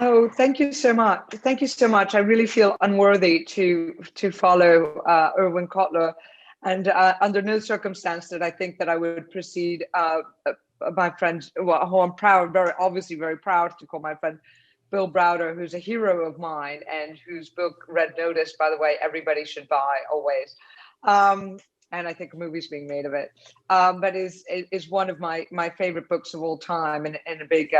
Oh, thank you so much. Thank you so much. I really feel unworthy to follow Irwin Kotler, and under no circumstance did I think that I would precede my friend, well, who I'm proud, very obviously very proud to call my friend Bill Browder, who's a hero of mine and whose book Red Notice, by the way, everybody should buy always. And I think a movie's being made of it. But is one of my favorite books of all time, and a big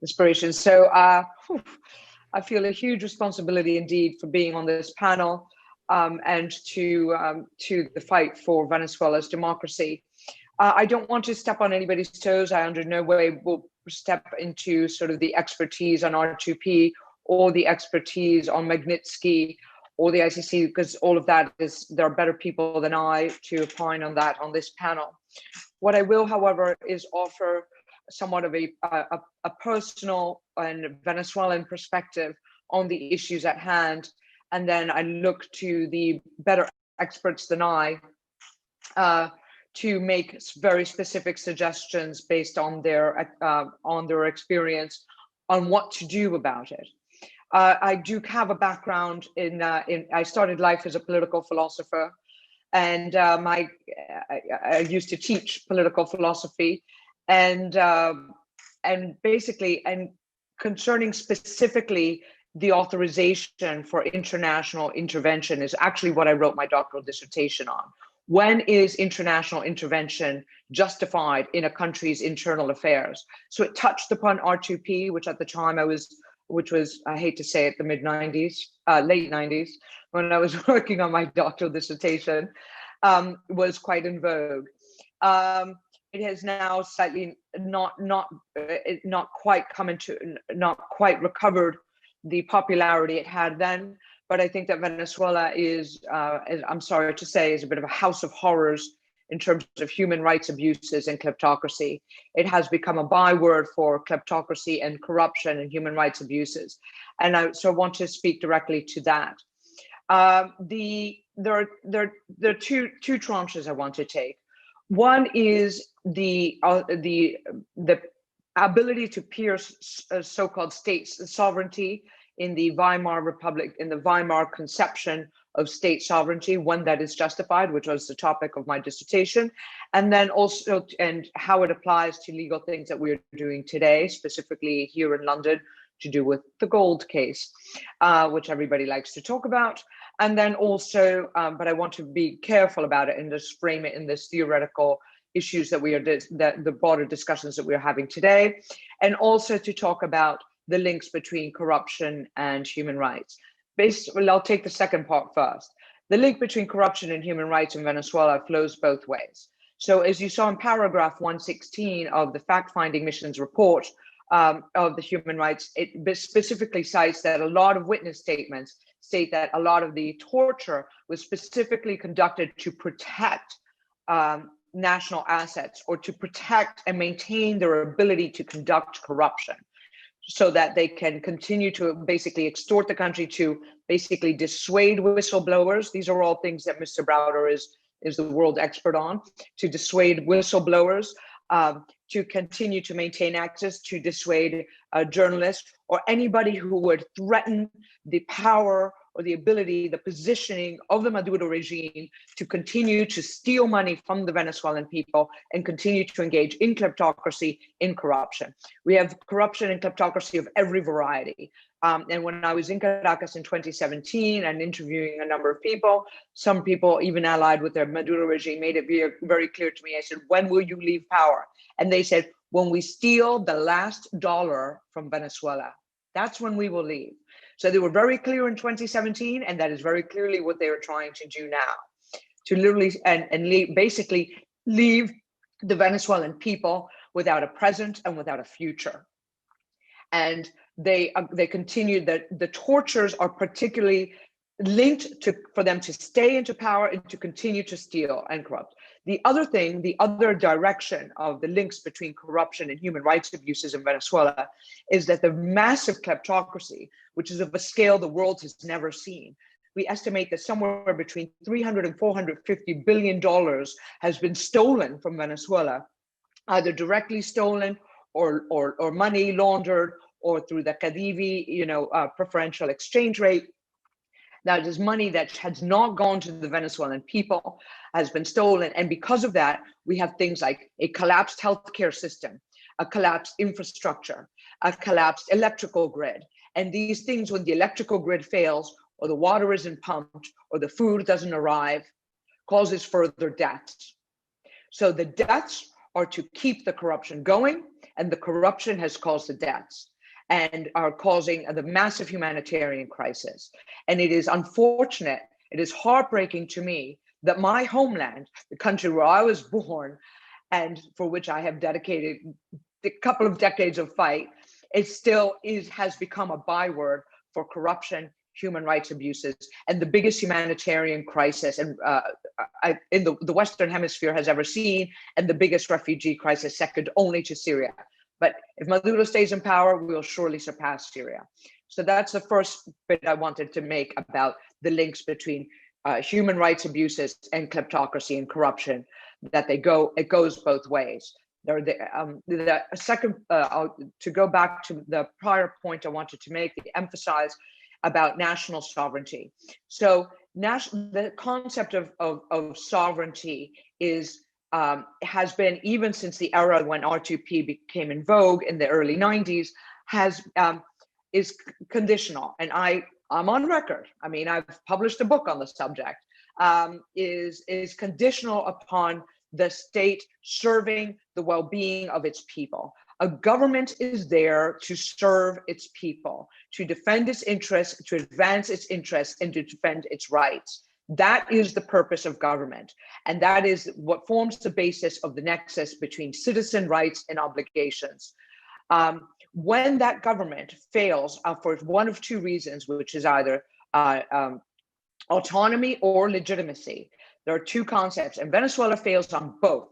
inspiration. So I feel a huge responsibility indeed for being on this panel, and to the fight for Venezuela's democracy. I don't want to step on anybody's toes. I under no way will step into sort of the expertise on R2P or the expertise on Magnitsky or the ICC, because all of that there are better people than I to opine on that on this panel. What I will, however, is offer somewhat of a personal and Venezuelan perspective on the issues at hand. And then I look to the better experts than I to make very specific suggestions based on their experience on what to do about it. I do have a background in I started life as a political philosopher, and I used to teach political philosophy, and basically, and concerning specifically the authorization for international intervention is actually what I wrote my doctoral dissertation on. When is international intervention justified in a country's internal affairs? So it touched upon R2P, which at the time which was, I hate to say it, the mid 90s, late 90s, when I was working on my doctoral dissertation, was quite in vogue. It has now slightly not quite recovered the popularity it had then. But I think that Venezuela is I'm sorry to say, is a bit of a house of horrors in terms of human rights abuses and kleptocracy. It has become a byword for kleptocracy and corruption and human rights abuses. And I want to speak directly to that. There are two tranches I want to take. One is the ability to pierce so-called state sovereignty in the Weimar Republic, in the Weimar conception of state sovereignty, when that is justified, which was the topic of my dissertation, and then also and how it applies to legal things that we're doing today, specifically here in London, to do with the gold case, which everybody likes to talk about. And then also, but I want to be careful about it and just frame it in this theoretical issues that the broader discussions that we're having today, and also to talk about the links between corruption and human rights. I'll take the second part first. The link between corruption and human rights in Venezuela flows both ways. So as you saw in paragraph 116 of the fact-finding mission's report of the human rights, it specifically cites that a lot of witness statements state that a lot of the torture was specifically conducted to protect national assets, or to protect and maintain their ability to conduct corruption, so that they can continue to basically extort the country, to basically dissuade whistleblowers. These are all things that Mr. Browder is the world expert on, to dissuade whistleblowers, to continue to maintain access, to dissuade journalists or anybody who would threaten the power or the ability, the positioning of the Maduro regime to continue to steal money from the Venezuelan people and continue to engage in kleptocracy, in corruption. We have corruption and kleptocracy of every variety. And when I was in Caracas in 2017 and interviewing a number of people, some people even allied with the Maduro regime made it very clear to me. I said, when will you leave power? And they said, when we steal the last dollar from Venezuela, that's when we will leave. So they were very clear in 2017, and that is very clearly what they are trying to do now, to literally basically leave the Venezuelan people without a present and without a future. And they continue that the tortures are particularly linked for them to stay into power and to continue to steal and corrupt. The other direction of the links between corruption and human rights abuses in Venezuela is that the massive kleptocracy, which is of a scale the world has never seen. We estimate that somewhere between $300 and $450 billion has been stolen from Venezuela, either directly stolen or money laundered, or through the Khedivi, preferential exchange rate. That is money that has not gone to the Venezuelan people, has been stolen. And because of that, we have things like a collapsed healthcare system, a collapsed infrastructure, a collapsed electrical grid. And these things, when the electrical grid fails, or the water isn't pumped, or the food doesn't arrive, causes further deaths. So the deaths are to keep the corruption going, and the corruption has caused the deaths and are causing the massive humanitarian crisis. And it is unfortunate, it is heartbreaking to me that my homeland, the country where I was born and for which I have dedicated a couple of decades of fight, it still has become a byword for corruption, human rights abuses, and the biggest humanitarian crisis in the Western Hemisphere has ever seen, and the biggest refugee crisis, second only to Syria. But if Maduro stays in power, we will surely surpass Syria. So that's the first bit I wanted to make about the links between human rights abuses and kleptocracy and corruption, that it goes both ways. The second, to go back to the prior point I wanted to make, to emphasize about national sovereignty. So the concept of sovereignty has been, even since the era when R2P became in vogue in the early 90s, is conditional. And I'm on record. I mean, I've published a book on the subject. Is conditional upon the state serving the well-being of its people. A government is there to serve its people, to defend its interests, to advance its interests, and to defend its rights. That is the purpose of government. And that is what forms the basis of the nexus between citizen rights and obligations. When that government fails for one of two reasons, which is either autonomy or legitimacy, there are two concepts, and Venezuela fails on both.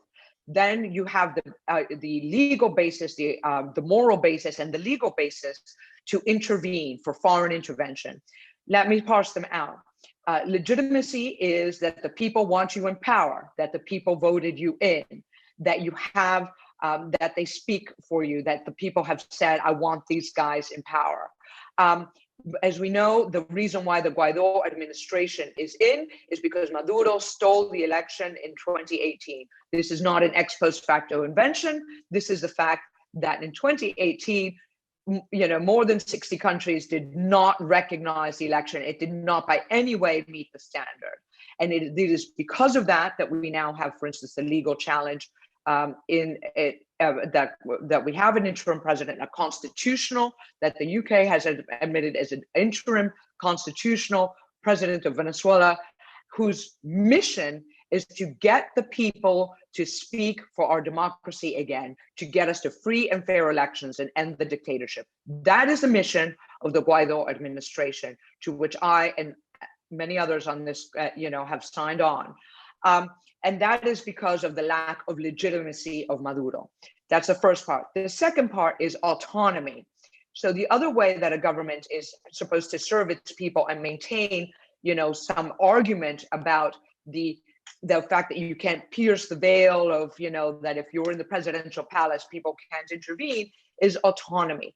Then you have the legal basis, the moral basis, and the legal basis to intervene for foreign intervention. Let me parse them out. Legitimacy is that the people want you in power, that the people voted you in, that you have, that they speak for you, that the people have said, I want these guys in power. As we know, the reason why the Guaidó administration is because Maduro stole the election in 2018. This is not an ex post facto invention. This is the fact that in 2018, more than 60 countries did not recognize the election. It did not by any way meet the standard. And it is because of that we now have, for instance, the legal challenge that we have an interim president, a constitutional, that the UK has admitted as an interim constitutional president of Venezuela, whose mission is to get the people to speak for our democracy again, to get us to free and fair elections and end the dictatorship. That is the mission of the Guaidó administration, to which I and many others on this, have signed on. And that is because of the lack of legitimacy of Maduro. That's the first part. The second part is autonomy. So the other way that a government is supposed to serve its people and maintain, some argument about the fact that you can't pierce the veil of, that if you're in the presidential palace, people can't intervene, is autonomy.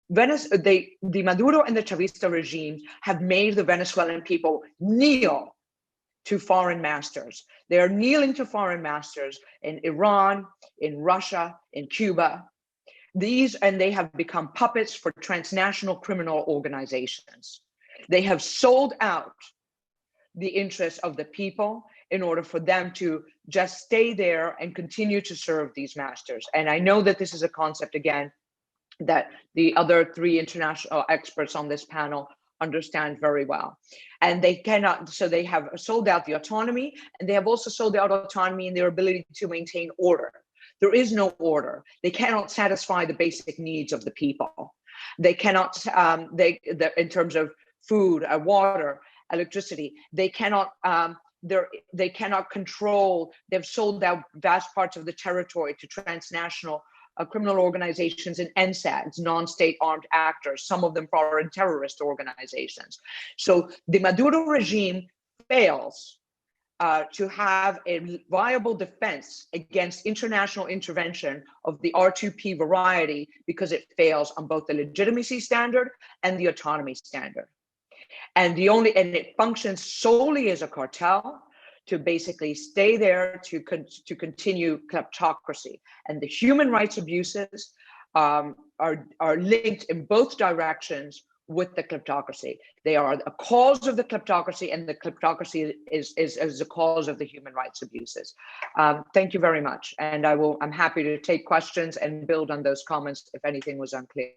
The Maduro and the Chavista regimes have made the Venezuelan people kneel to foreign masters. They are kneeling to foreign masters in Iran, in Russia, in Cuba. And they have become puppets for transnational criminal organizations. They have sold out the interests of the people in order for them to just stay there and continue to serve these masters. And I know that this is a concept, again, that the other three international experts on this panel understand very well. And they cannot, so they have sold out the autonomy, and they have also sold out autonomy in their ability to maintain order. There is no order. They cannot satisfy the basic needs of the people. They cannot, in terms of food, water, electricity, they cannot control. They've sold out vast parts of the territory to transnational criminal organizations and NSADs, non-state armed actors, some of them foreign terrorist organizations. So the Maduro regime fails to have a viable defense against international intervention of the R2P variety because it fails on both the legitimacy standard and the autonomy standard. And it functions solely as a cartel to basically stay there to continue kleptocracy. And the human rights abuses are linked in both directions with the kleptocracy. They are a cause of the kleptocracy, and the kleptocracy is a cause of the human rights abuses. Thank you very much. And I'm happy to take questions and build on those comments if anything was unclear.